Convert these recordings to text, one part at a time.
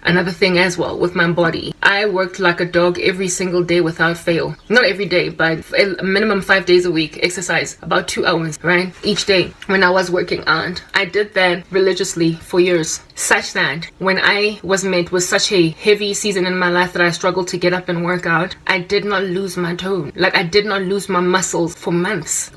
another thing as well with my body. I worked like a dog every single day without fail. Not every day, but a minimum 5 days a week. Exercise about 2 hours, right? Each day when I was working out. I did that religiously for years, such that when I was met with such a heavy season in my life that I struggled to get up and work out, I did not lose my tone. Like, I did not lose my muscles for months.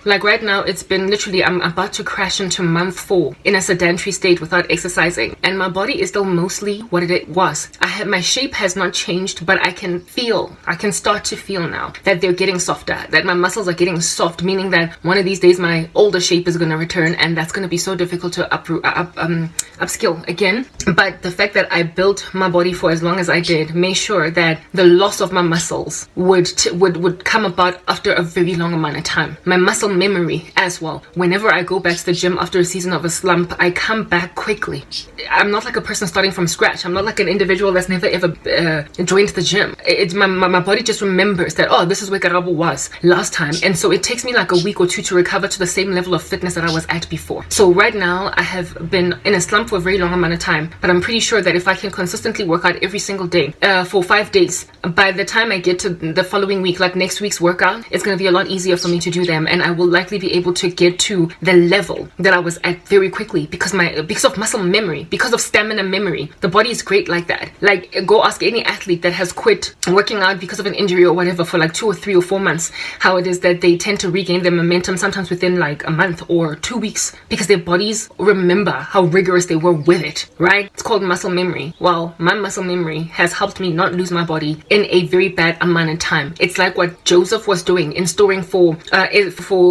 Like right now, it's been literally, I'm about to crash into month 4 in a sedentary state without exercising, and my body is still mostly what it was. My shape has not changed, but I can start to feel now that they're getting softer, that my muscles are getting soft, meaning that one of these days my older shape is going to return, and that's going to be so difficult to upskill again. But the fact that I built my body for as long as I did made sure that the loss of my muscles would come about after a very long amount of time. My muscle memory as well. Whenever I go back to the gym after a season of a slump, I come back quickly. I'm not like a person starting from scratch. I'm not like an individual that's never ever joined the gym. My body just remembers that, oh, this is where Karabo was last time, and so it takes me like a week or two to recover to the same level of fitness that I was at before. So right now I have been in a slump for a very long amount of time, but I'm pretty sure that if I can consistently work out every single day for 5 days, by the time I get to the following week, like next week's workout, it's going to be a lot easier for me to do them, and I will likely be able to get to the level that I was at very quickly because of muscle memory, because of stamina memory. The body is great like that. Like, go ask any athlete that has quit working out because of an injury or whatever for like 2 or 3 or 4 months, how it is that they tend to regain their momentum sometimes within like a month or 2 weeks because their bodies remember how rigorous they were with it, right? It's called muscle memory. Well, my muscle memory has helped me not lose my body in a very bad amount of time. It's like what Joseph was doing in storing for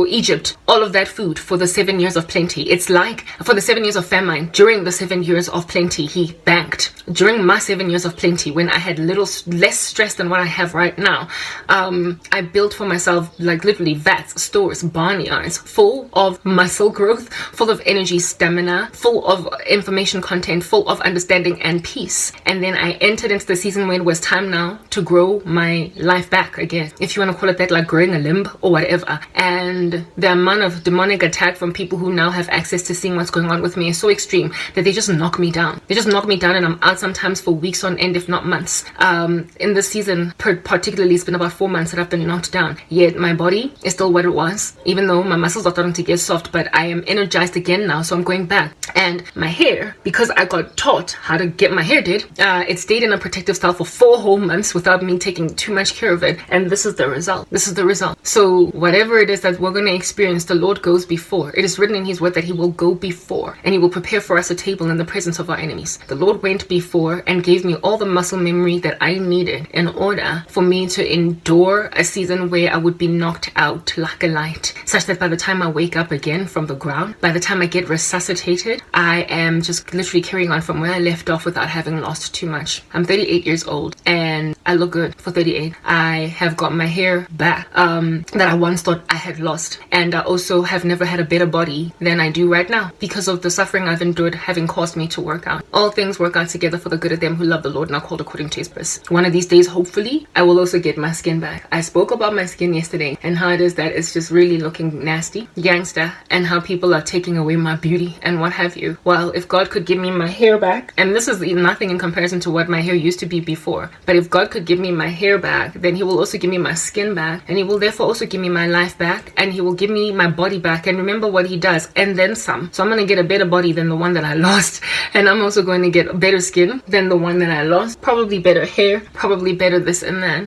Egypt all of that food for the 7 years of plenty. It's like for the 7 years of famine. During the 7 years of plenty, he banked. During my 7 years of plenty, when I had less stress than what I have right now, I built for myself like literally vats, stores, barnyards full of muscle growth, full of energy, stamina, full of information content, full of understanding and peace. And then I entered into the season when it was time now to grow my life back again, if you want to call it that, like growing a limb or whatever. And the amount of demonic attack from people who now have access to seeing what's going on with me is so extreme that they just knock me down. They just knock me down, and I'm out sometimes for weeks on end, if not months. In this season particularly, it's been about 4 months that I've been knocked down, yet my body is still what it was, even though my muscles are starting to get soft. But I am energized again now, so I'm going back. And my hair, because I got taught how to get my hair did, it stayed in a protective style for 4 whole months without me taking too much care of it, and this is the result. So whatever it is that we're going to experience, the Lord goes before. It is written in his word that he will go before, and he will prepare for us a table in the presence of our enemies. The Lord went before and gave me all the muscle memory that I needed in order for me to endure a season where I would be knocked out like a light, such that by the time I wake up again from the ground, by the time I get resuscitated, I am just literally carrying on from where I left off without having lost too much. I'm 38 years old and I look good for 38. I have got my hair back that I once thought I had lost, and I also have never had a better body than I do right now because of the suffering I've endured having caused me to work out. All things work out together for the good of them who love the Lord and are called according to his purpose. One of these days, hopefully, I will also get my skin back. I spoke about my skin yesterday and how it is that it's just really looking nasty, gangster, and how people are taking away my beauty and what have you. Well, if God could give me my hair back, and this is nothing in comparison to what my hair used to be before, but if God could give me my hair back, then he will also give me my skin back, and he will therefore also give me my life back, and he will give me my body back, and remember what he does, and then some. So I'm going to get a better body than the one that I lost, and I'm also going to get better skin than the one that I lost, probably better hair, probably better this and that.